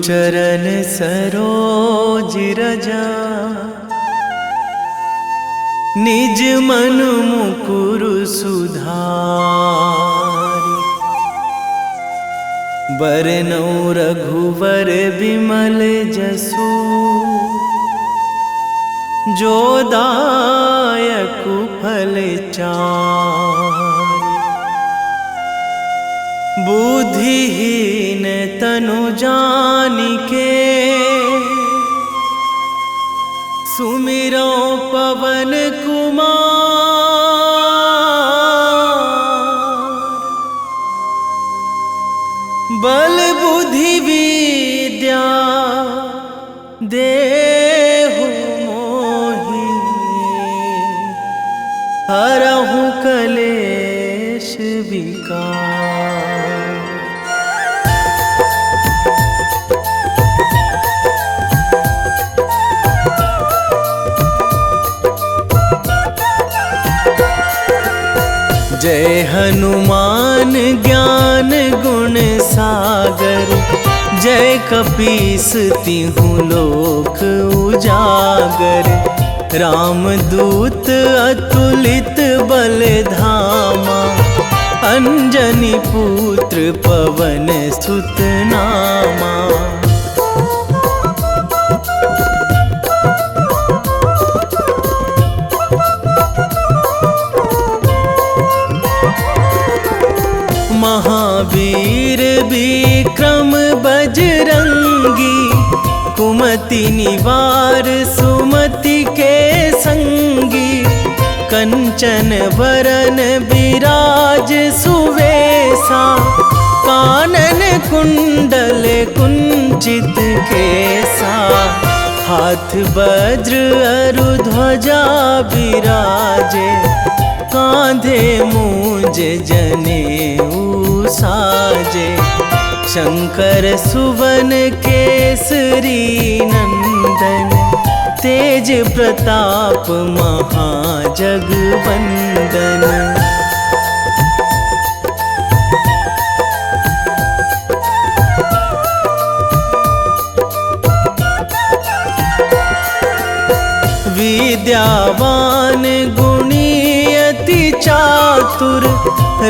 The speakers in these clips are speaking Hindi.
चरण सरोज रजा, निज मन मुकुर सुधारि। बरनौ रघुवर बिमल जसु, जो दायक फल चारि। बुद्धिहीन तनु जानिके, सुमिरो पवन कुमार। बल बुद्धि विद्या देहु मोहि, हरहु कलेश विकार। जय हनुमान ज्ञान गुण सागर, जय कपीस तिहु लोक उजागर। रामदूत अतुलित बल धामा, अंजनी पुत्र पवन सुत नामा। महावीर विक्रम बजरंगी, कुमति निवार सुमति के संगी। कंचन वरन विराज सुवेशा, कानन कुंडल कुंचित केसा। हाथ वज्र अरु ध्वजा विराजे, कांधे मूंज जनेऊ साजे। शंकर सुवन केसरी नंदन, तेज प्रताप महाजगवंदन। विद्यावान गुणी अति चातुर,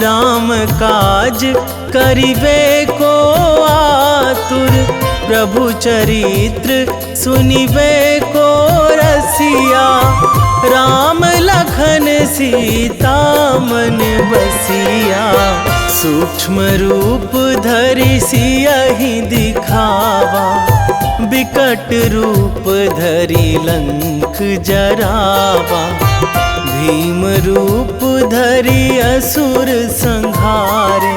राम काज करिबे को आतुर। प्रभु चरित्र सुनिबे को रसिया, राम लखन सीता मन बसिया। सूक्ष्म रूप धरि सियहि दिखावा, बिकट रूप धरि लंक जरावा। भीम रूप धरि असुर संहारे,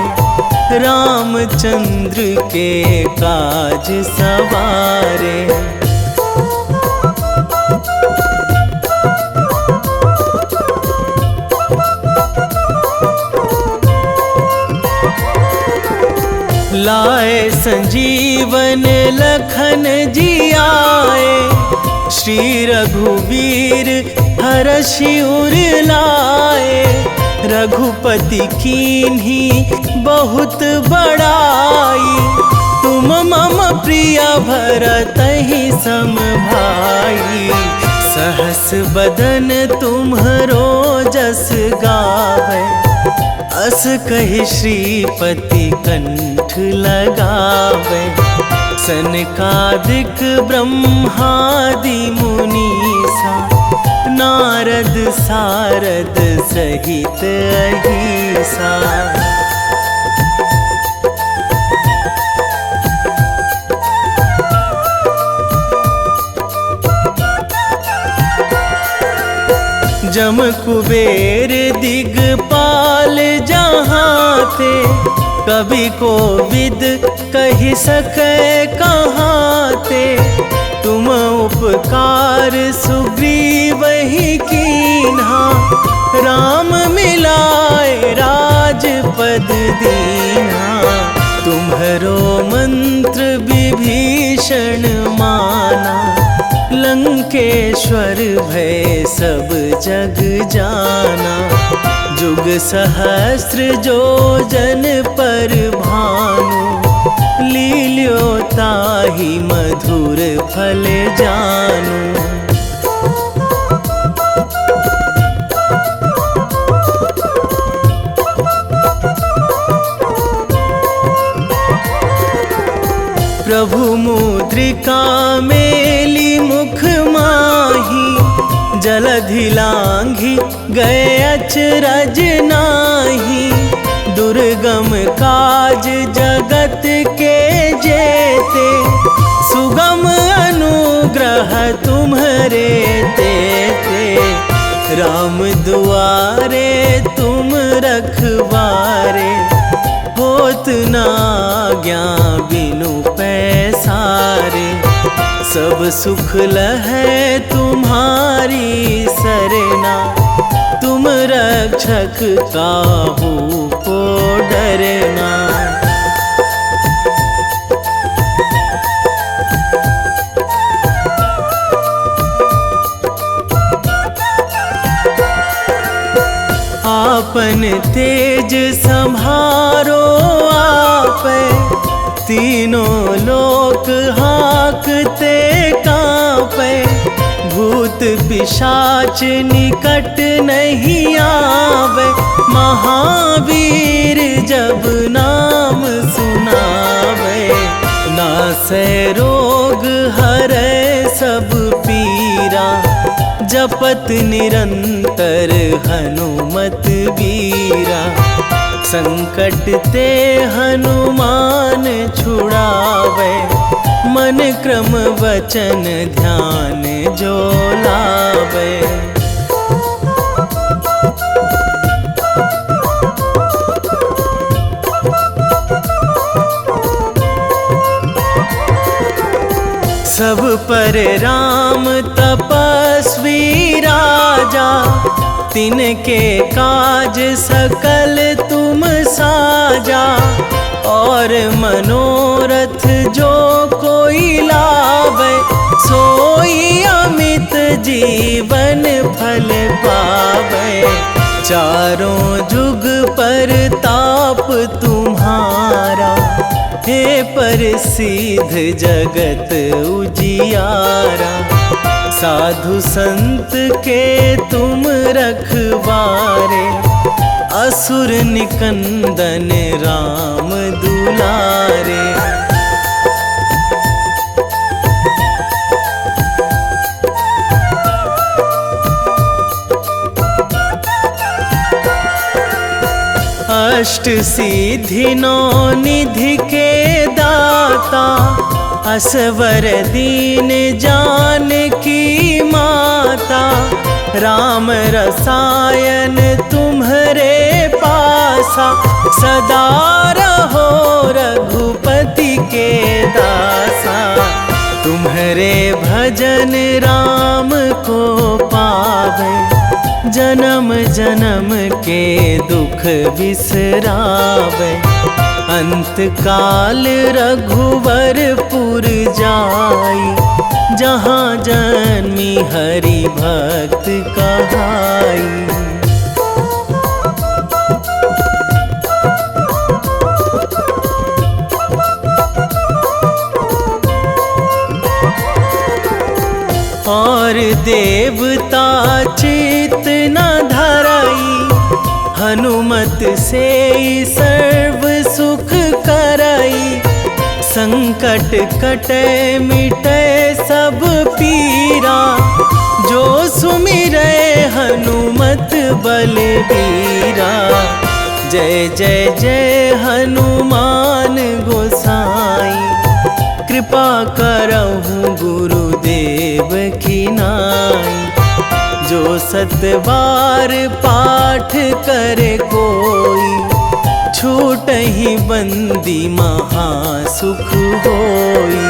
रामचंद्र के काज सवारे। लाए संजीवन लखन जियाए, श्री रघुवीर हरषि उर लाए। रघुपति कीन्ही बहुत बड़ाई, तुम मम प्रिय भरतहि सम भाई। सहस बदन तुम्हरो जस गावै, अस कहि श्रीपति कंठ लगावै। सनकादिक ब्रह्मादि मुनीसा, नारद सारद सहित अहिसा। जम कुबेर दिगपाल जहाँ थे, कवि कोविद कहि सकै कहाँ थे। तुम उपकार सुग्रीवहि कीन्हा, राम मिलाए राजपद दीन्हा। तुम्हरो मंत्र विभीषण माना, लंकेश्वर भय सब जग जाना। जुग सहस्त्र जो जन पर भानु, लील्यो ताहि मधुर फल जानू। प्रभु मुद्रिका मेली मुख माही, जलधि लांघी गए अचरज नाही। दुर्गम काज जगत के जेते, सुगम अनुग्रह तुम्हरे तेते। राम दुआरे तुम रखवारे, होत ना आज्ञा बिनु पैसारे। सब सुख लहै तुम्हारी सरना, तुम रक्षक काहू को डरना। आपन तेज संभारो आपै, तीनों लोक हाँकते कांपै। भूत पिशाच निकट नहीं आवे, महावीर जब नाम सुनावे। नासै रोग हरै सब पीरा, जपत निरंतर हनुमत बीरा। संकट ते हनुमान छुड़ावे, मन क्रम वचन ध्यान जो लावे। सब पर राम तपस्वी राजा, तिनके काज सकल तुम साजा। और मनोरथ जो कोई लावे, सोई अमित जीवन फल पावे। चारों जुग पर ताप तुम्हारा, हे प्रसिद्ध जगत उजियारा। साधु संत के तुम रखवारे, असुर निकंदन राम दुलारे। अष्ट सिद्धि नौ निधि के दाता, असवर दीन जानकी माता। राम रसायन तुम्हरे पासा, सदा रहो रघुपति के दासा। तुम्हरे भजन राम को पावे, जन्म जन्म के दुख बिसरावे। अंत काल रघुवरपुर जाई, जहाँ जन्मी हरि भक्त कहाई। और देवता चित न धराई, हनुमत से सर्व सुख कराई। संकट कटे मिटे सब पीरा, जो सुमिरै हनुमत बलबीरा। जय जय जय हनुमान गोसाई, कृपा करहु गुरुदेव की नाई। जो सतबार पाठ करे कोई, छूटहि बंदी महासुख होई।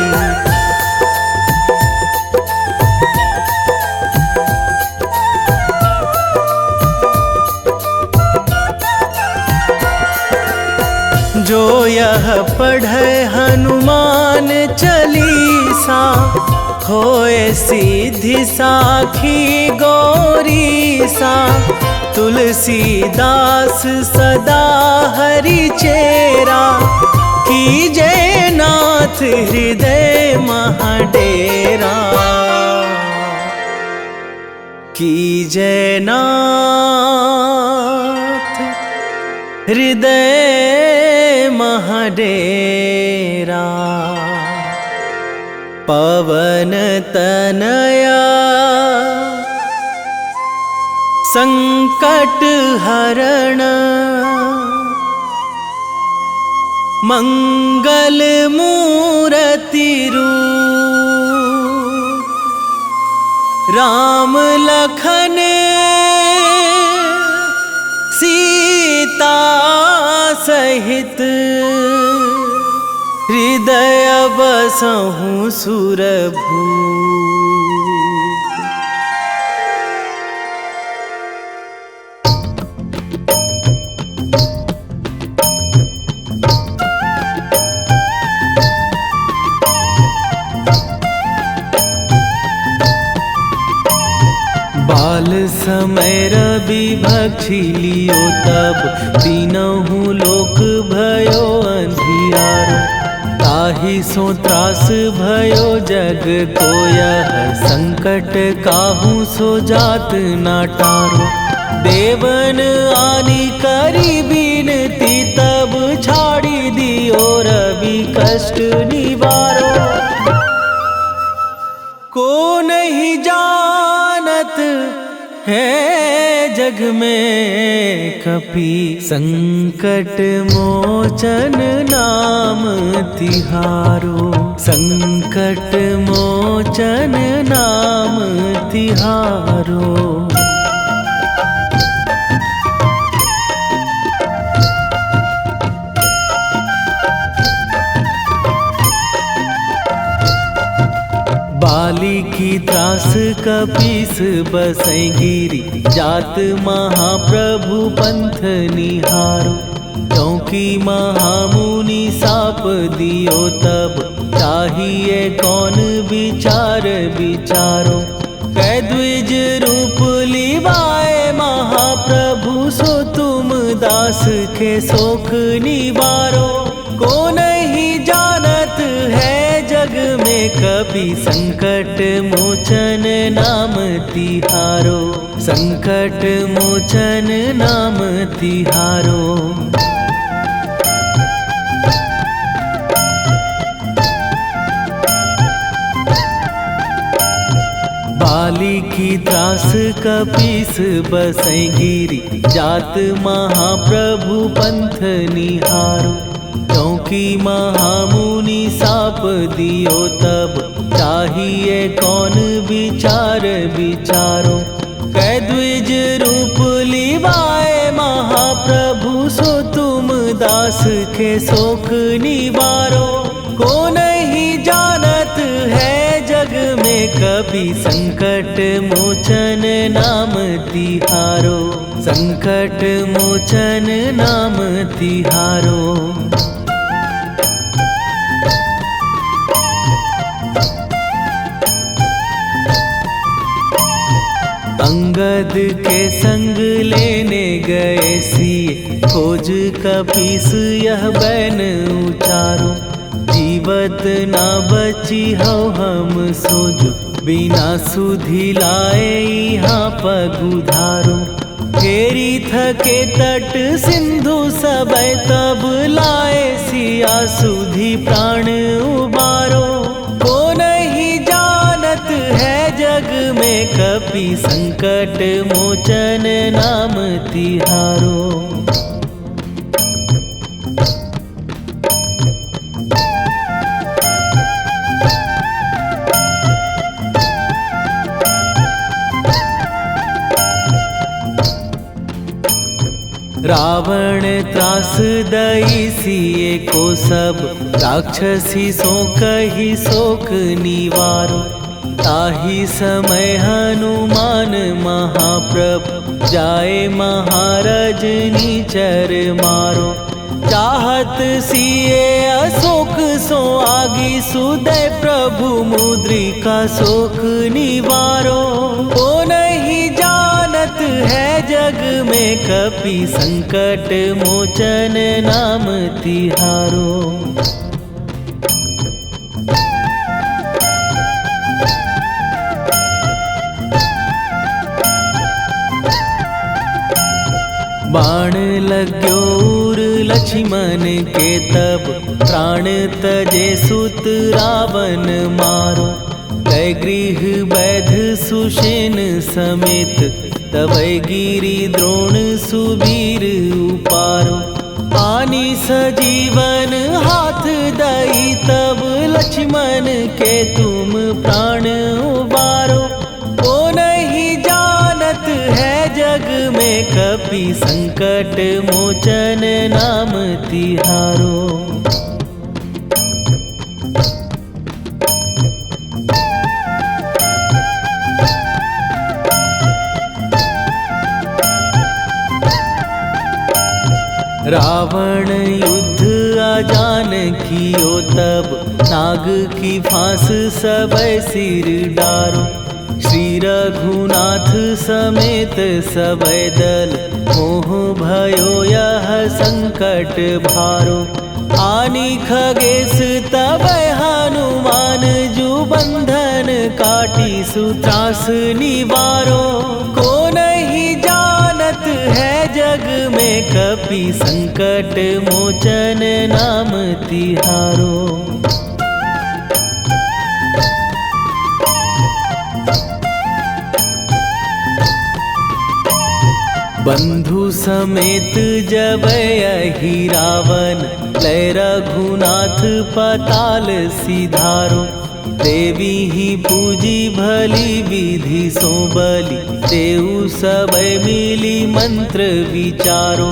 जो यह पढ़े हनुमान चालीसा, होए सिद्धि साखी गौरीसा। तुलसीदास सदा हरि चेरा, कीजे नाथ हृदय महाडेरा, कीजे नाथ हृदय महाडेरा। पवन तनया संकट हरण, मंगल मूर्ति रूप, राम लखन सीता सहित, हृदय बसहु सुरभूप। बाल समय रवि भक्षी लियो तब, तीनहु लोक भयो अंधियारो। ताहि सो त्रास भयो जग को यह, संकट काहू सो जात ना टारो। देवन आनी करी बिनती तब, छाड़ी दियो रवि कष्ट निवारो। को नहीं जानत है जग में कपि, संकट मोचन नाम तिहारो। संकट मोचन नाम तिहारो। बाली की त्रास कपीस बसै गिरी, जात महाप्रभु पंथ निहारो। क्योंकि महामुनि साप दियो तब, चाहिए कौन विचार विचारो। कै द्विज रूप लिवाए महाप्रभु, सो तुम दास के शोक निवारो। को नहीं जानत है जग में कपि, संकट मोचन नाम तिहारो। संकट मोचन नाम तिहारो। बाली की त्रास कपीस बसै गिरी, जात महाप्रभु पंथ निहारो। क्योंकि महामुनि साप दियो तब, चाहिए कौन विचार विचारो। कै द्विज रूप लिवाए महाप्रभु, सो तुम दास के शोक निवारो। को नहीं जानत है जग में कपि, संकट मोचन नाम तिहारो। संकट मोचन नाम तिहारो। अंगद के संग लेने गए सिए, खोज कपीस यह बैन उचारो। जीवत ना बची हो हम सोजो, बिना सुधि लाए यहाँ पगुधारो। फेरी थके तट सिंधु सबे तब, लाए सिया सुधि प्राण उबारो। को नहीं जानत है जग में कपि, संकट मोचन नाम तिहारो। रावण त्रास दई सिए को सब, राक्षसी सो कही शोक निवारो। ताहि समय हनुमान महाप्रभु, जाए महाराज नीचर मारो। चाहत सिए अशोक सो आगी, सुदय प्रभु मुद्रिका शोक निवारो। को नहीं जानत है जग में कपि संकट मोचन नाम तिहारो। बाण लग्यो उर लक्ष्मण के तब प्राण तजे सुत रावण मारो। कै गृह वैध सुषेण समेत तबै गिरि द्रोण सुबीर उपारो। आनी सजीवन हाथ दई तब लक्ष्मण के तुम प्राण उबारो। ओ नहीं जानत है जग में कपि संकट मोचन नाम तिहारो। रावण युद्ध आजान कियो तब नाग की फांस सबै सिर डारो। श्री रघुनाथ समेत सबै दल मोह भयो यह संकट भारो। आनी खगेश तबै हनुमान जु बंधन काटी सुत्रास निवारो। को नहीं जानत है जग में कपि संकट मोचन नाम तिहारो। बंधु समेत जबै अहि रावण लय रघुनाथ पताल सिधारो। देवी ही पूजी भली विधि सो बलि तेउ सबै मिली मंत्र विचारो।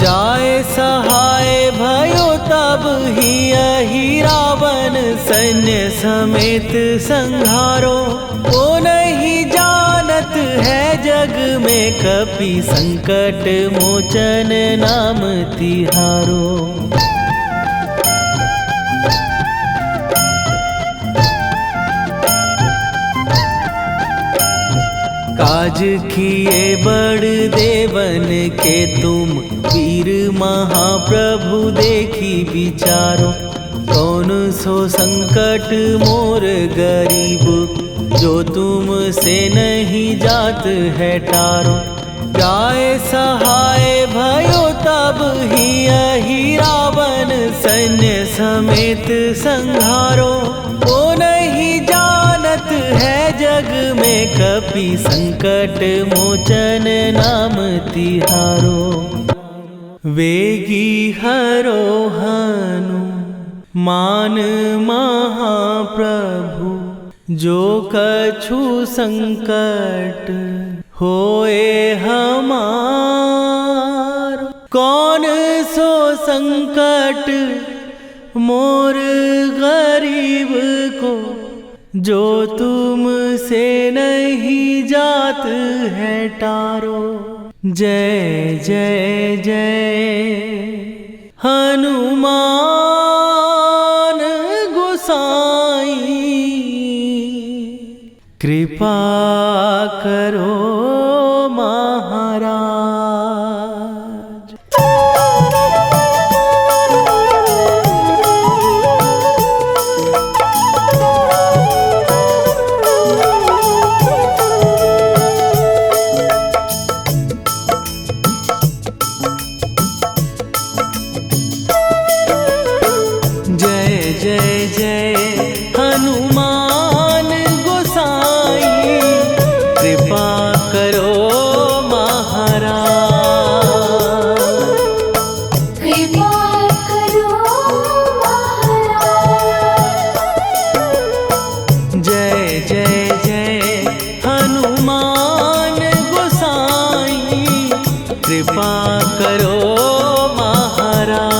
जाय सहाय भयो तब ही अहि रावण सैन्य समेत संहारो। ओ नहीं जानत है जग में कपि संकट मोचन नाम तिहारो। काज किए बड़ देवन के तुम वीर महाप्रभु देखी विचारो। कौन सो संकट मोर गरीब जो तुम से नहीं जात है टारो। जाय सहाय भयो तब ही अहि रावण सैन्य समेत संहारो। ओ नहीं जानत है जग में कपि संकट मोचन नाम तिहारो। वेगी हरो हनु मान महाप्रभु जो कछु संकट होए हमार। कौन सो संकट मोर गरीब को जो तुम से नहीं जात है टारो। जय जय जय हनुमान गोसाई कृपा करो महाराज। जय जय हनुमान गोसाई कृपा करो महाराज। कृपा करो महाराज। जय जय जय हनुमान गोसाई कृपा करो महाराज।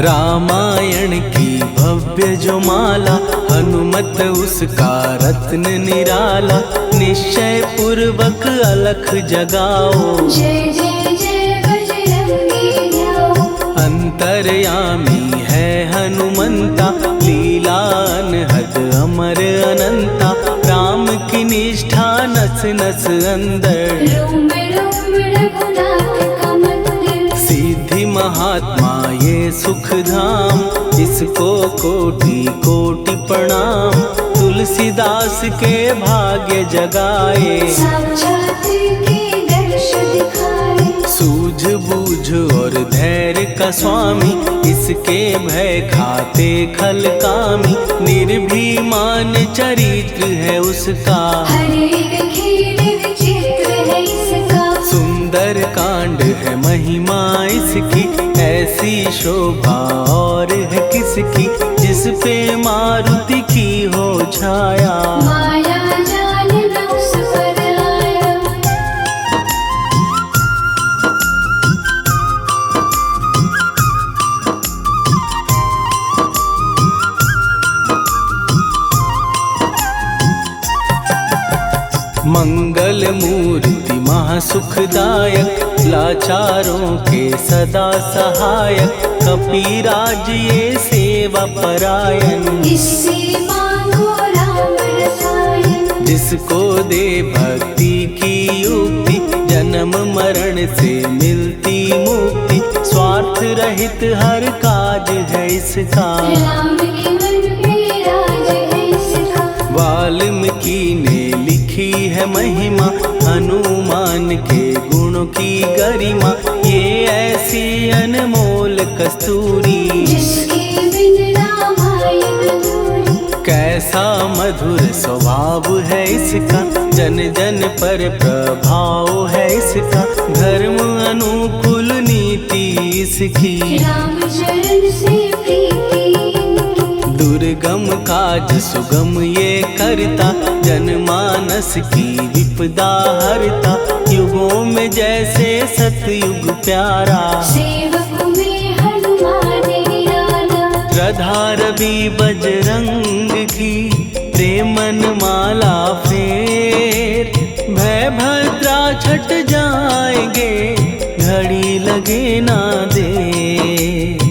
रामायण की भव्य जो माला, हनुमत उसका रत्न निराला। निश्चय पूर्वक अलख जगाओ, जय जय जय बजरंगी जाओ। अंतर्यामी है हनुमंता, लीला अनहद अमर अनंता। राम की निष्ठा नस नस अंदर, रोम रोम रघुनाथ का मंदिर। सिद्धि महात्मा ये सुख धाम, इसको कोटि कोटि प्रणाम। तुलसीदास के भाग्य जगाए, साक्षात के दर्श दिखाए। सूझ बूझ और धैर्य का स्वामी, इसके भय खाते खल कामी। निर्भीमान चरित्र है उसका, हर एक खेल विचित्र है इसका। सुंदर कांड है महिमा इसकी, ऐसी शोभा और है किसकी। जिस पे मारुति की हो छाया, माया जाल न उस पर आया। मंगल मूर्ति महासुखदायक, लाचारों के सदा सहायक। कपीराज ये सेवा परायण, इससे मांगो राम रसायन। जिसको दे भक्ति की युक्ति, जन्म मरण से मिलती मुक्ति। स्वार्थ रहित हर काज है इसका, राम के मन पे राज है इसका। वाल्मीकि ने लिखी है महिमा, हनुमान के गुणों की गरिमा। ये ऐसी अनमोल कस्तूरी, जिसके बिन रामायण अधूरी। कैसा मधुर स्वभाव है इसका, जन जन पर प्रभाव है इसका। धर्म अनुकूल नीति इसकी, राम चरण से प्रीति इनकी। दुर्गम काज सुगम ये करता, जनमानस की विपदा हरता। युगों में जैसे सतयुग प्यारा, सेवक में हनुमान निराला। श्रद्धा रवि बजरंग की, प्रेमन माला फेर। भय भद्रा छट जाएंगे, घड़ी लगे ना देर।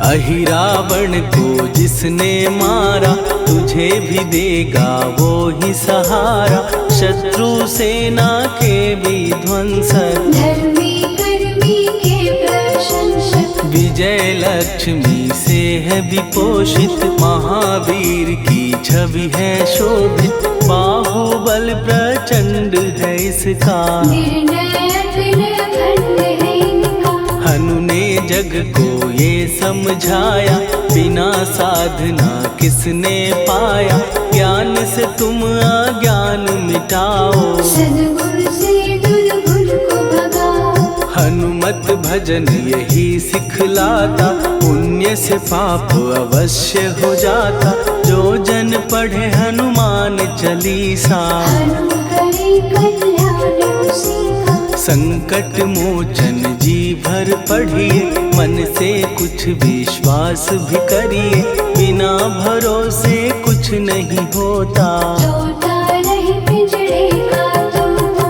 अहिरावण को जिसने मारा, तुझे भी देगा वो ही सहारा। शत्रु सेना के विध्वंसक, धर्मी कर्मी के प्रशंसक। विजय लक्ष्मी से है विपोषित, महावीर की छवि है शोभित। बाहुबल प्रचंड है इसका, निर्णय अखंड है इनका। हनु ने जग को ये समझाया, बिना साधना किसने पाया। ज्ञान से तुम अज्ञान मिटाओ, सद्गुण से दुर्गुण को भगाओ। हनुमत भजन यही सिखलाता, पुण्य से पाप अवश्य हो जाता। जो जन पढ़े हनुमान चालीसा, हनु करे कल्याण उसी का। संकट मोचन जी भर पढ़िए, मन से कुछ विश्वास भी करिए। बिना भरोसे कुछ नहीं होता, तोता रहे पिंजड़े का तोता।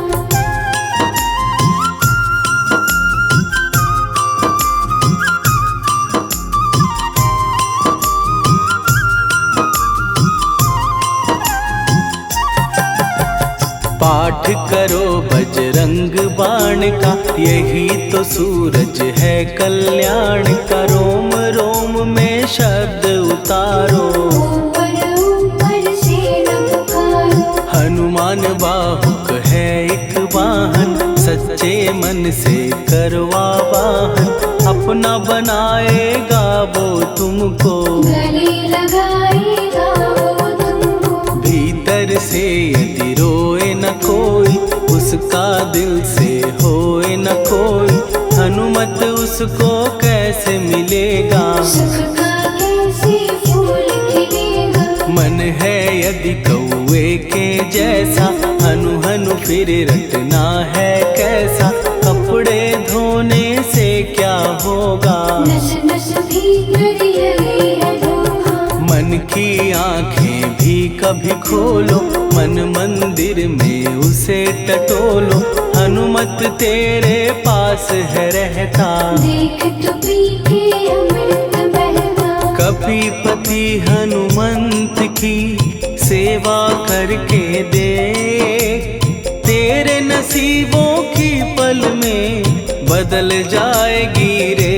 पाठ करो बजरंग बाण का, यही तो सूरज है कल्याण का। रोम रोम में शब्द उतारो, ऊपर ऊपर से न पुकारो। हनुमान बाहुक है एक वाहन, सच्चे मन से करवा वाहन। अपना बनाएगा वो तुमको, गले लगाएगा वो तुमको। भीतर से यदि रोए न कोई, उसका दिल से होए न कोई। हनुमत उसको कैसे मिलेगा, सुख का कैसे जैसा, हनु हनु फिर रटना है कैसा, कपड़े धोने से क्या होगा, नस नस भीतर यही है धोखा। मन की आंखें भी कभी खोलो, मन मंदिर में उसे टटोलो, हनुमत तेरे पास है रहता, देख तो पी के अमृत बहता। कपीपति हनुमंत की सेवा करके दे, तेरे नसीबों की पल में बदल जाएगी रे।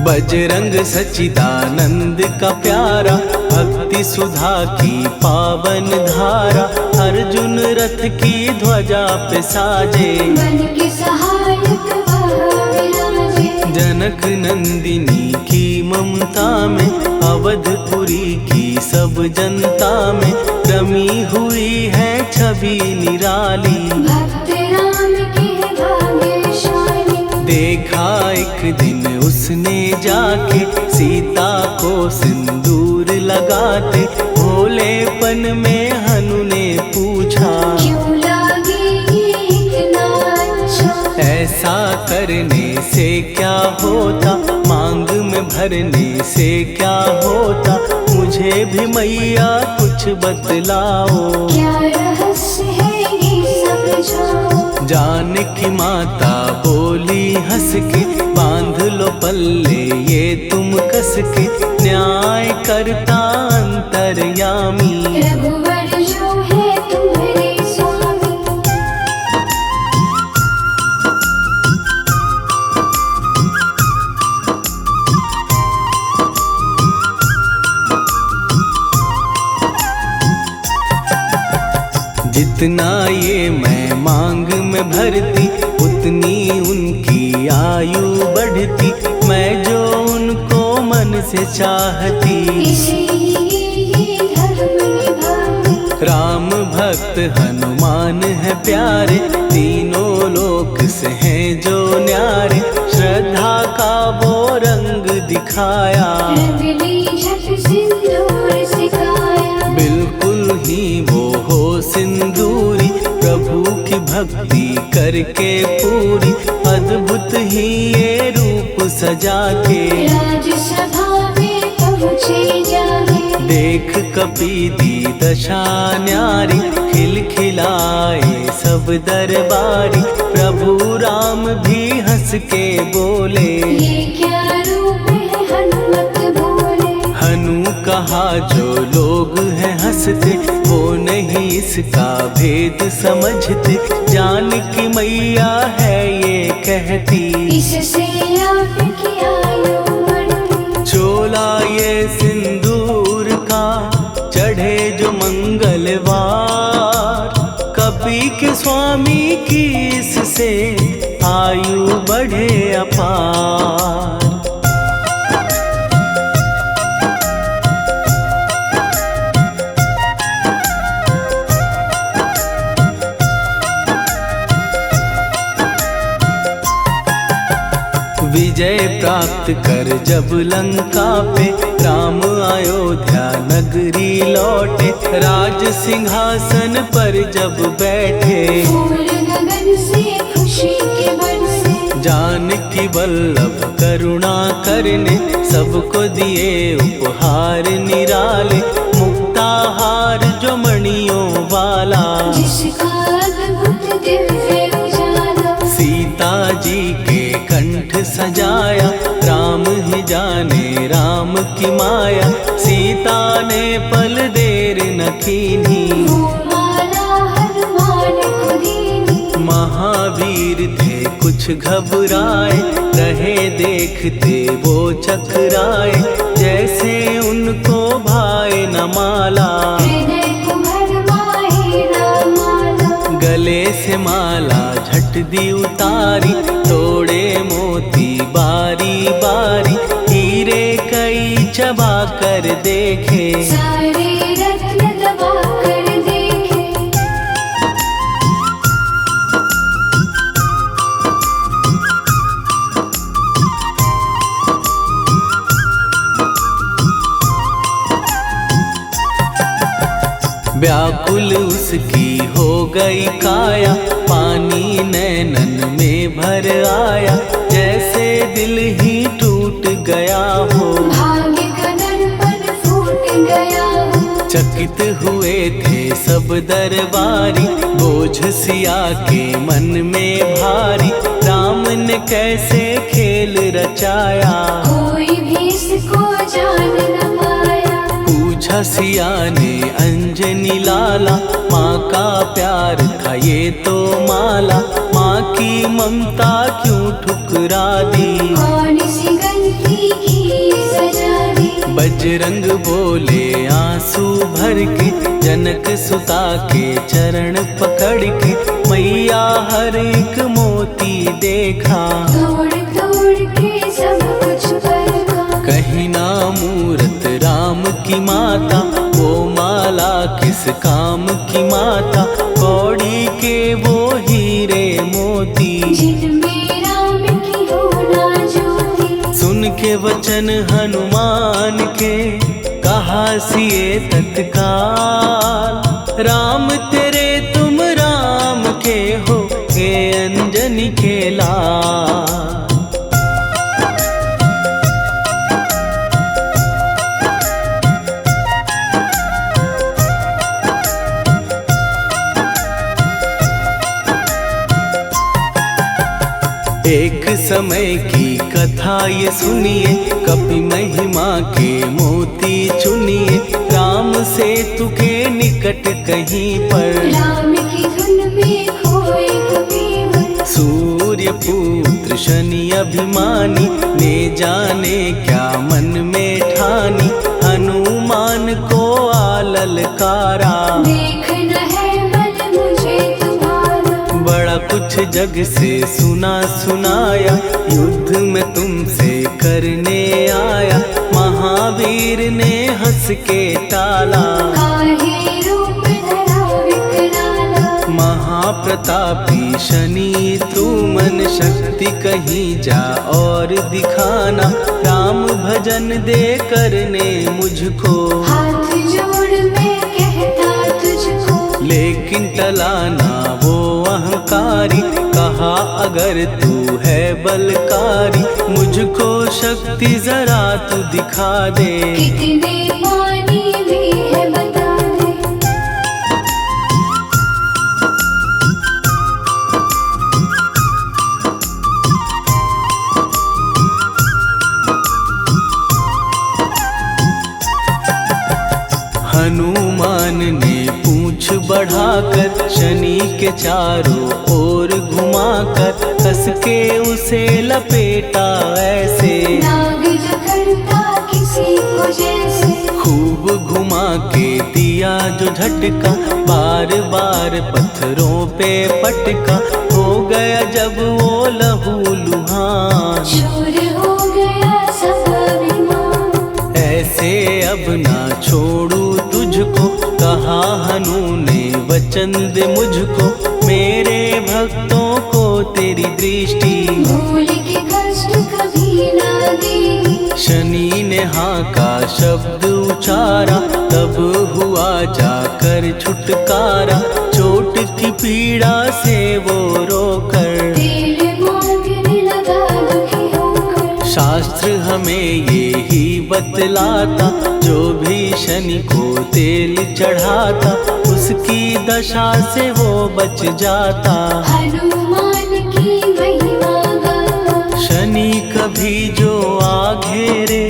बजरंग सच्चिदानंद का प्यारा, भक्ति सुधा की पावन धारा, अर्जुन रथ की ध्वजा पे साजे, मन के सहायक वह विराजे। जनक नंदिनी की ममता में, अवधपुरी की सब जनता में, रमी हुई है छवि निराली, भक्त राम के भाग्यशाली। देखा एक दिन उसने जाके, सीता को सिंदूर लगाते, भोलेपन में हनु ने पूछा, क्यों लागे ये इतना अच्छा। ऐसा करने से क्या होता, मांग में भरने से क्या होता, मुझे भी मैया कुछ बतलाओ, क्या रहस्य है ये समझाओ। जानकी माता बोली हंस के, बांध लो पल्ले ये तुम कस के, न्याय करता अंतर्यामी, रघुवर जो है तुम्हारे स्वामी। जितना ये मैं मांग में भरती, उतनी उनकी आयु बढ़ती, मैं जो उनको मन से चाहती, इसीलिए धर्म निभाती। राम भक्त हनुमान है प्यारे, तीनों लोक से हैं जो न्यारे, श्रद्धा का वो रंग दिखाया, रंगली झट सिंदूर सिखाया। बिल्कुल ही वो हो सिंदूरी, प्रभु की भक्ति करके पूरी, अद्भुत ही ये रूप सजा के, राजसभा में पहुँचे जाके। देख कपीदी दशा न्यारी, खिलखिलाए सब दरबारी, प्रभु राम भी हंस के बोले, ये क्या रूप है हनुमत बोले। हनु कहा जो लोग हैं हंसते, वो नहीं इसका भेद समझते, जानकी मैया है ये कहती, इससे आपकी आयु बढ़ती। चोला ये सिंदूर का चढ़े जो मंगलवार, कपी के स्वामी की इससे आयु बढ़े अपार। विजय प्राप्त कर जब लंका पे, राम अयोध्या नगरी लौटे, राज सिंहासन पर जब बैठे, फूल गगन से खुशी के बरसे। जानकी वल्लभ करुणा करने, सबको दिए उपहार निराले, मुक्ताहार जो मणियों वाला, जिसका अद्भुत दिव्य उजाला। सीता जी के कंठ सजाया, राम ही जाने राम की माया, सीता ने पल देर न कीन्ही, वो माला हनुमान को दीनी। महावीर थे कुछ घबराए, रहे देखते वो चकराए, जैसे उनको भाए न माला, हृदय को भरमाए रामाला। गले से माला झट दी उतारी, तोड़े मोती बारी बारी, हीरे कई चबा कर देखे, सारे रत्न दबा कर देखे। व्याकुल उसकी हो गई काया, पानी नैनन में भर आया, जैसे दिल ही टूट गया हो। भाग्य का दर्पण फूट गया हो। चकित हुए थे सब दरबारी, बोझ सिया के मन में भारी, राम ने कैसे खेल रचाया, कोई भी इसको जान न पाया। पूछा सिया ने अंजनी लाला, माँ का प्यार था ये तो माला, माँ की ममता क्यों ठुकरा दी, कौन सी गलती की सजा दी। बजरंग बोले आंसू भर के, जनक सुता के चरण पकड़ के, मैया हर एक मोती देखा, तोड़ तोड़ के सब कुछ परखा। कहीं ना मूरत राम की माता, वो माला किस काम की माता, कौड़ी के वो हीरे मोती, जिनमें राम की हो ना ज्योति। सुन के वचन हनुमान के, कहा सिए तत्काल, राम तेरे तुम राम के हो, हे अंजनी के लाल। एक समय की कथा ये सुनिए, कपि महिमा के मोती चुनिए, राम सेतु के निकट कहीं पर, राम की धुन में खोए कबीर। सूर्य पुत्र शनि अभिमानी, ने जाने क्या मन में ठानी, हनुमान को आललकारा, देखना है बल मुझे तुम्हारा। बड़ा कुछ जग से सुना सुनाया, युद्ध में तुमसे करने आया, महावीर ने हंस के टाला, काहे रूप धरा विकराला। महाप्रतापी शनि तू मन शक्ति कहीं जा और दिखाना, राम भजन दे करने मुझको, हाथ जोड़ मैं कहता तुझको। लेकिन टलाना वो अहंकारी, कहा अगर तू है बलकारी, मुझको शक्ति जरा तू दिखा दे, कितने पानी भी है बता दे। हनुमान ने पूंछ बढ़ाकर, शनि के चारों ओर घुमाकर, कस के उसे लपेटा ऐसे, नाग जो करता किसी को जैसे। खूब घुमा के दिया जो झटका, बार बार पत्थरों पे पटका, हो गया जब वो लहू लुहान, चूर हो गया सब अभिमान। ऐसे अब ना छोड़ू तुझको, कहा हनु ने वचन दे मुझको, मेरे भक्तों को तेरी दृष्टि, भूल के कष्ट कभी ना देगी। शनि ने हाँ का शब्द उचारा, तब हुआ जाकर छुटकारा, चोट की पीड़ा से वो रोकर, तेल मांगने लगा दुखी होकर। शास्त्र हमें ये ही बतलाता, जो भी शनि को तेल चढ़ाता, उसकी दशा से वो बच जाता, हनुमान की महिमा गाता। शनि कभी जो आ घेरे,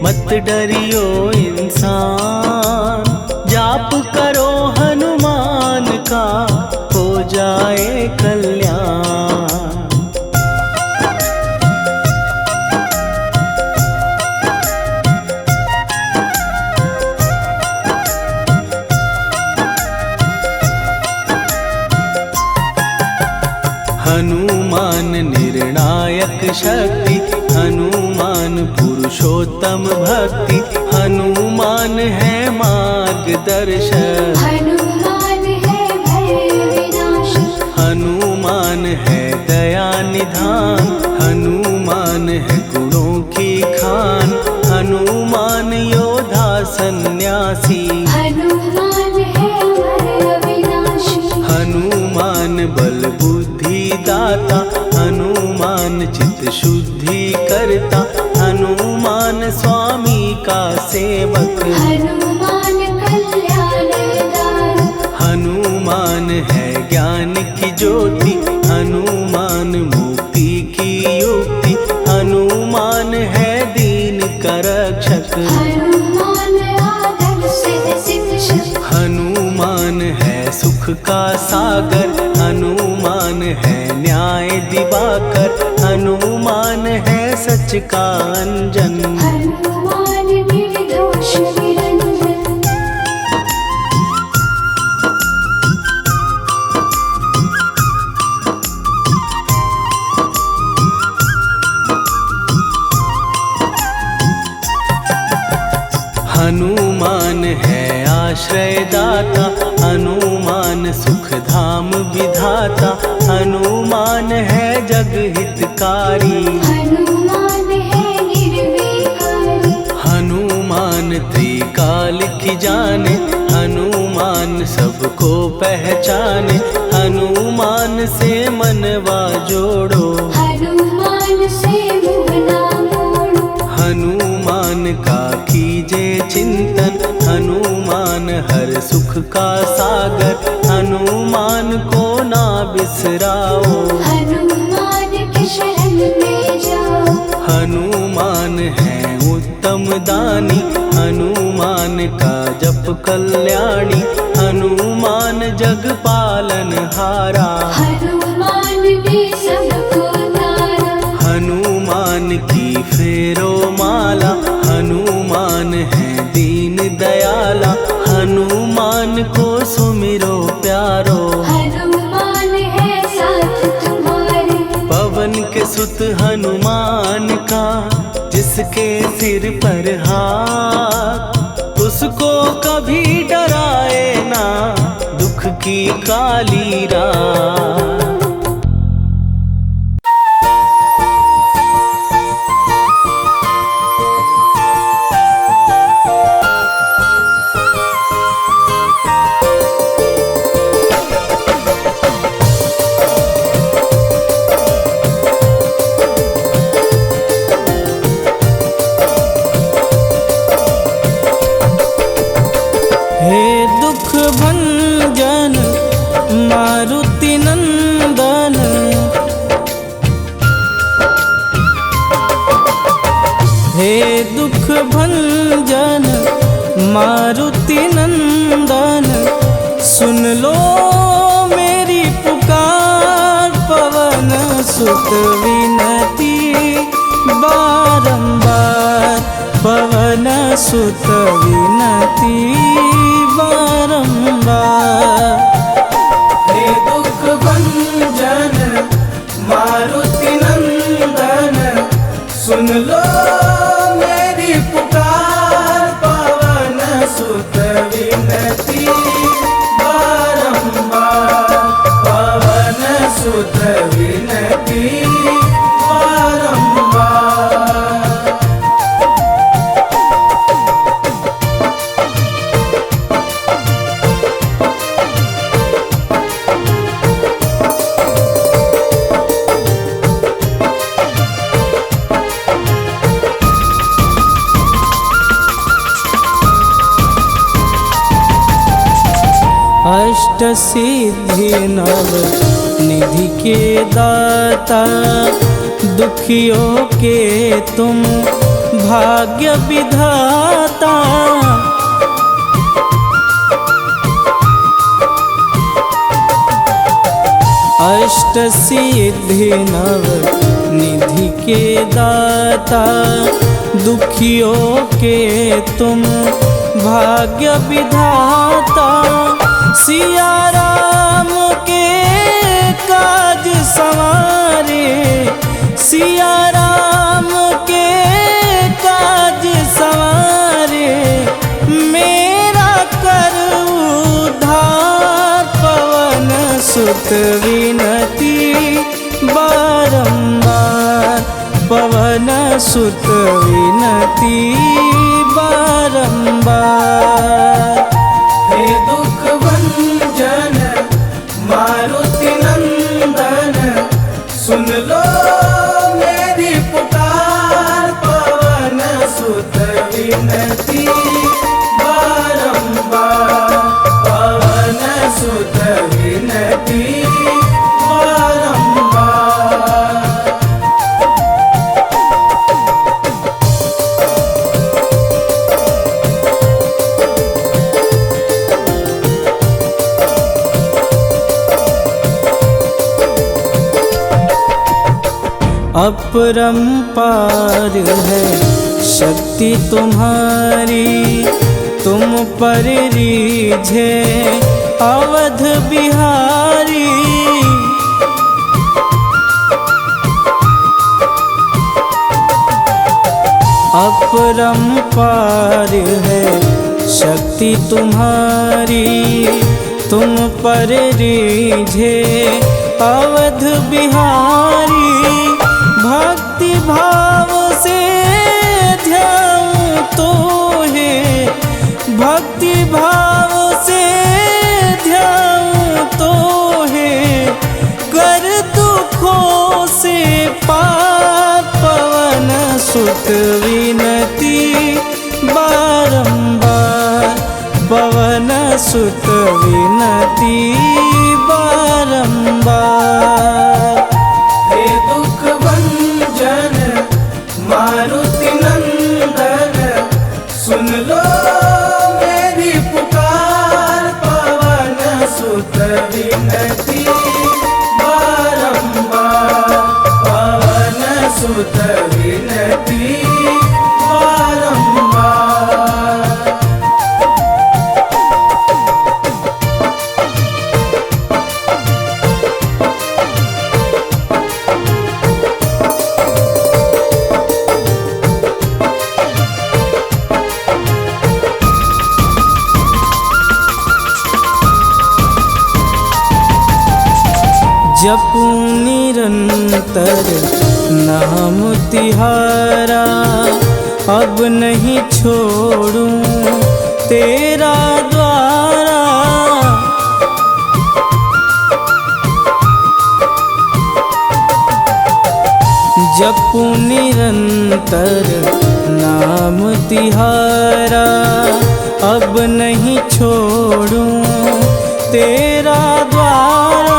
मत डरियो इंसान, जाप करो हनुमान का, हो जाए कल्याण। हनुमान निर्णायक शक्ति, हनुमान पुरुषोत्तम भक्ति, हनुमान है मार्गदर्शक, हनुमान है भय विनाशक। हनुमान है दया निधान, हनुमान है गुणों की खान, हनुमान योद्धा सन्यासी, हनुमान है सेवक। हनुमान कल्याण दायक, हनुमान है ज्ञान की ज्योति, हनुमान मुक्ति की युक्ति, हनुमान है दीन का रक्षक। हनुमान आदर्श है शिक्षक, हनुमान है सुख का सागर, हनुमान है न्याय दिवाकर, हनुमान है सच का अंजन। हनुमान निर्दोष निरंजन, हनुमान है आश्रय दाता, हनुमान सुख धाम विधाता, हनुमान है जग हितकारी। हनुमान है निर्विकारी, हनुमान त्रिकाल की जाने, हनुमान सबको पहचाने, हनुमान से मनवा जोड़ो। हनुमान से मुँह ना मोड़ो, हनुमान का कीजे चिंतन, हनुमान हर सुख का सागर, हनुमान को ना बिसराओ। हनुमान के शरण में जाओ। हनुमान है उत्तम दानी, हनुमान का जप कल्याणी, हनुमान जग पालन हारा। हनुमान ने सबको तारा, हनुमान की फेरो माला, हनुमान है दीन दयाला, हनुमान को सुमिरो प्यारो। हनुमान है साथ तुम्हारे, पवन के सुत हनुमान का, जिसके सिर पर हाथ, उसको कभी डराए ना दुख की काली रात। हे दुख भंजन मारुति नंदन, हे दुख भंजन मारुति नंदन, सुन लो मेरी पुकार, पवन सुत विनती बारंबार, पवन सुत विनती बारंबार। हे दुख भंजन मारुति नंदन, सुन लो मेरी पुकार, पवन सुत विनती बारंबार, पवन सुत विनती बारंबार। अष्ट सिद्धि नव निधि के दाता, दुखियों के तुम भाग्य विधाता। अष्ट सिद्धि नव निधि के दाता, दुखियों के तुम भाग्य विधाता। सिया राम के काज संवारे, सिया राम के काज संवारे, मेरा कर उद्धार, पवन सुत विनती बारंबार, पवन सुत विनती बारंबार। हे दुख भंजन मारुति नंदन, सुन लो मेरी पुकार, पवन सुत विनती अपरंपार है शक्ति तुम्हारी, तुम पर रीझे अवध बिहारी। अपरंपार है शक्ति तुम्हारी, तुम पर रीझे अवध बिहारी। भक्ति भाव से ध्याऊं तो है, भक्ति भाव से ध्याऊं तो है, कर दुखों से पार पवन सुत विनती बारंबार, पवन सुत विनती बारंबार। हे दुख भंजन मारुति नंदन, सुन लो मेरी पुकार, पवन सुत विनती बारंबार, पवन सुत विनती बारंबार। जपूं निरंतर नाम तिहारा, अब नहीं छोड़ूं तेरा द्वारा। जपूं निरंतर नाम तिहारा, अब नहीं छोड़ूं तेरा द्वारा।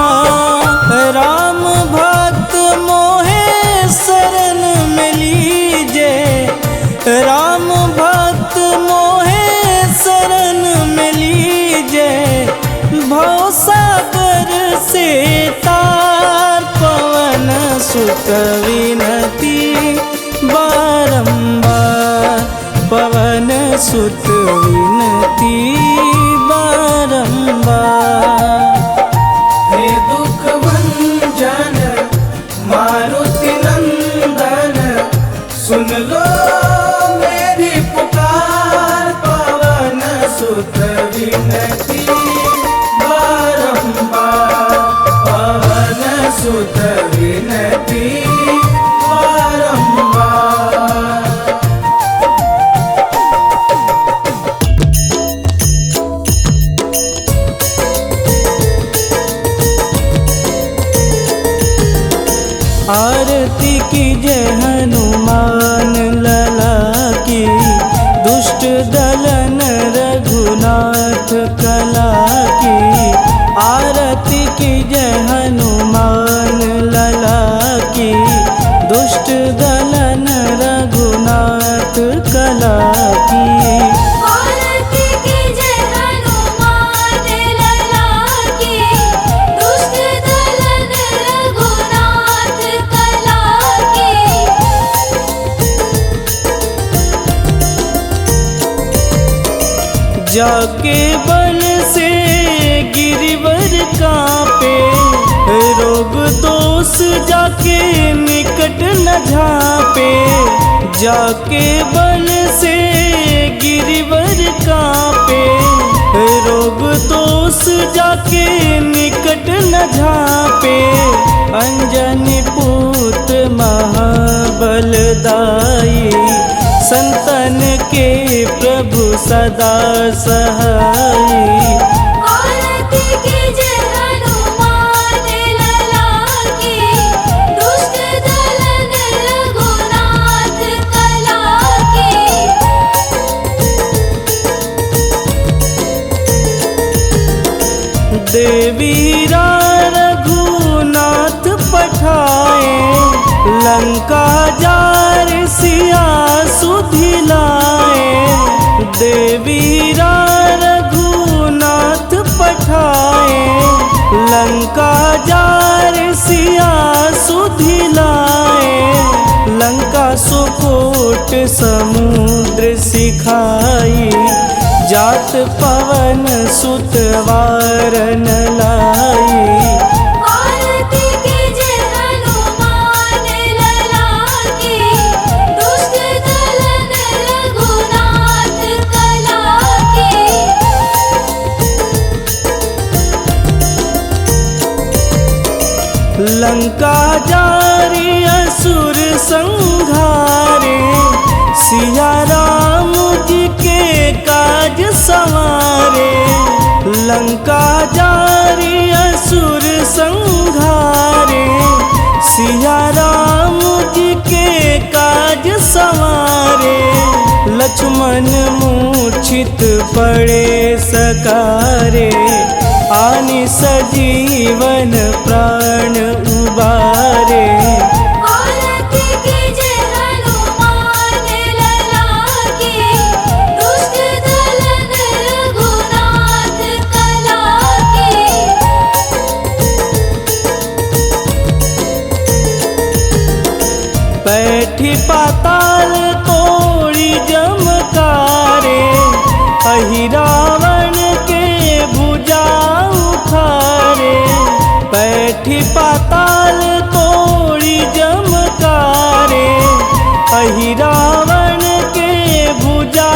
राम भक्त मोहे शरण में लीजे, राम भक्त मोहे शरण में लीजे। भवसागर से तार पवन सुत विनती बारंबार, पवन सुत विनती बारंबार। हे दुख भंजन मारुति नंदन, सुन लो मेरी पुकार, पवन सुत विनती बारंबार, पवन सुत विनती बारंबार। आरती की जय हनुमान लला की, दुष्ट दलन रघुनाथ कला की। आरती की जय हनुमान लला की, दुष्ट दलन रघुनाथ कला की। आरती की जय हनुमान लला की, दुष्ट दलन रघुनाथ कला की। जाके बल से गिरिवर कांपे, रोग दोष जाके निकट न झांपे। जाके बल से गिरिवर कांपे, रोग दोष जाके निकट न झांपे। अंजनी पुत्र महाबलदाई, संतन के प्रभु सदा सहाई। आरती की जय हनुमान लला की, दुष्ट दलन रघुनाथ कला की। देवीरा रघुनाथ पठाए, लंका जार सिया सुधिलाए। देवीरा रघुनाथ पठाए, लंका जार सिया सुधिलाए, लंका सुकोट समुद्र सिखाई, जात पवन सुत वारन लाई। आरती कीजे हनुमान लला की, दुष्ट दलन रघुनाथ कला की। लंका जारी असुर संघारे, सिया राम जी के काज संवारे। लंका जारी असुर संघारे, सिया राम जी के काज संवारे। लक्ष्मण मूर्छित पड़े सकारे, आनि सजीवन प्राण उबारे। आरती कीजे हनुमान लला की, दुष्ट दलन रघुनाथ कला की। बैठी पाताल तोड़ी जमकारे, अहि रावण के भुजा उखारे। बैठी पाताल तोड़ी जमकारे, अहि रावण के भुजा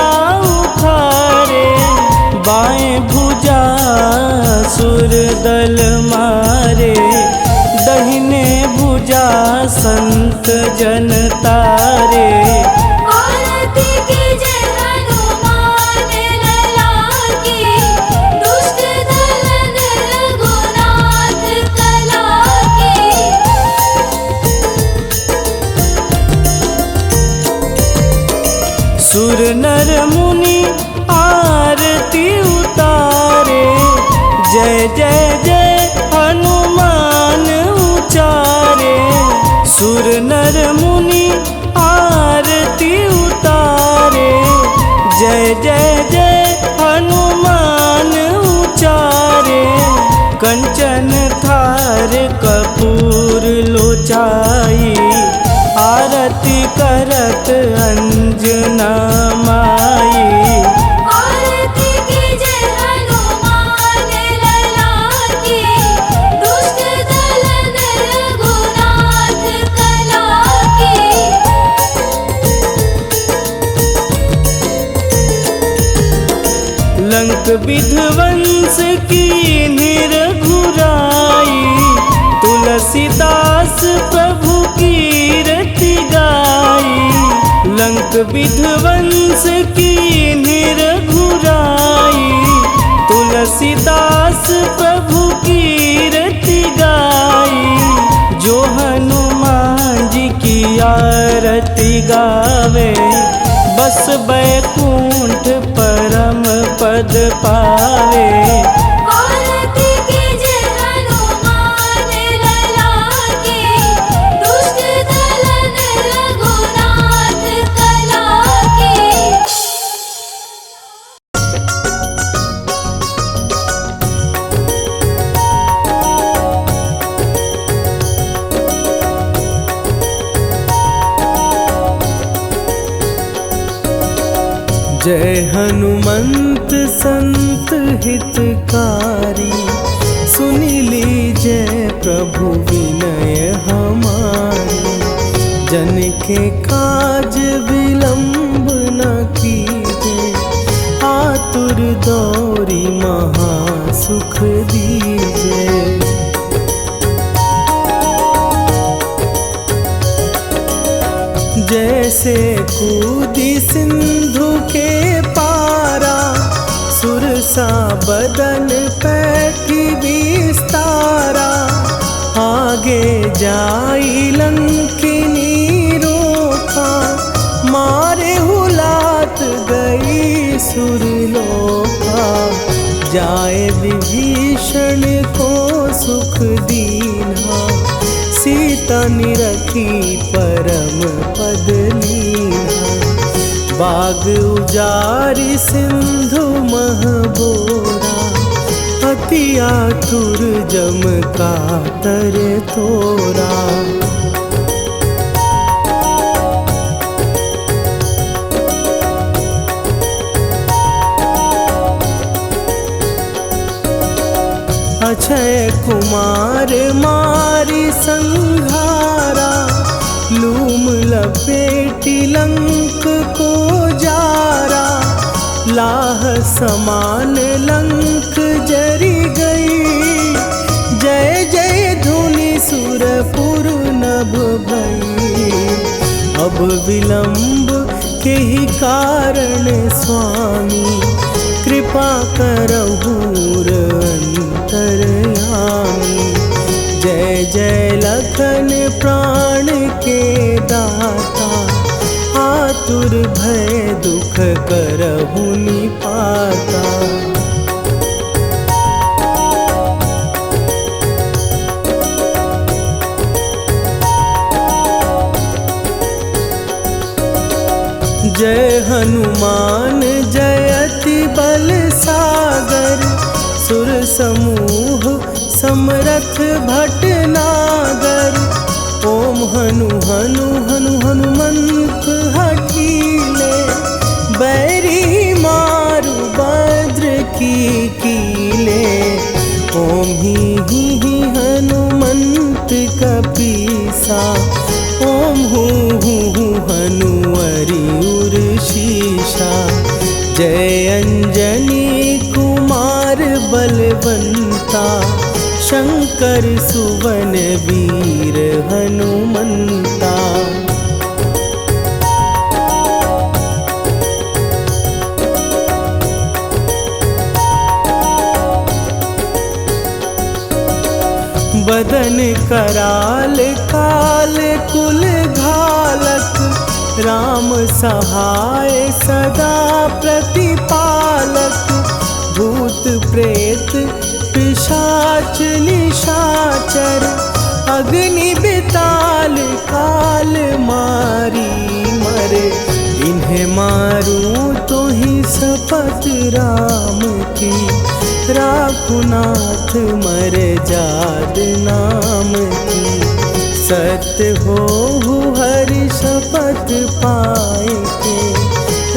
उखारे। बाएं भुजा सुर दल मारे, दहिने भुजा संत जन तारे। आरती कीजे हनुमान लला की, दुष्ट दलन रघुनाथ कला की। सुर नर मुनि आरती उतारे, जय जय जय हनुमान उचारे। सुर नर मुनि आरती उतारे, जय जय जय हनुमान उचारे। कंचन थार कपूर लोचाई, आरती करत अंजना माई। आरती कीजे हनुमान लला की, दुष्ट दलन रघुनाथ कला की। लंक विध्वंस की निरघुराई, तुलसीदास प्रभु कीरति गाई। लंक विध्वंस की निरघुराई, तुलसीदास प्रभु कीरति गाई। जो हनुमान जी की आरती गावे, बस बैकुंठ परम पद पावे। आरती कीजे हनुमान लला की, दुष्ट दलन रघुनाथ कला की। जय हनुमंत संत हितकारी, सुनि लीजय प्रभु विनय हमारी। जन के काज विलंब न कीजे, आतुर दौरी महासुख दीजे। जैसे कूदी सिंधु के पारा, सुरसा बदन पैठी विस्तारा। आगे जाई लंकिनी रोका, मारे हुलात गई सुरलोका। जाए विभीषण को सुख दीना, सीता निरखी परम पद लीना। बाग उजारि सिंधु महबोरा, अति आतुर जम का तर तोरा। अक्षय कुमार मारी संघारा, लूम लपेटी लंक को जारा। लाह समान लंक जरी गई, जय जय धुनि सुरपुर नभ भई। अब विलंब के ही कारण स्वामी, कृपा करहु अंतरयामी। जय जय लखन प्राण के दाता, आतुर भय दुख करहु निपाता। जय हनुमान जयति बल सागर, सुर समूह समरथ भटनागर। ओम हनु हनु हनु हनुमंत हठीले, बैरी मारु भद्र की कीले। ओम ही हनुमंत कपीसा, ओम हूँ हनुवरि उर शीशा। जय अंजनी कुमार बलवंता, शंकर सुवन वीर हनुमंता। बदन कराल काल कुल घालक, राम सहाय सदा प्रतिपालक। भूत प्रेत पिशाच निशाचर, अग्नि बिताल काल मारी मरे। इन्हें मारूं तो ही शपथ राम की, राखुनाथ मर जाद नाम की। सत्य हो हरि शपथ पाए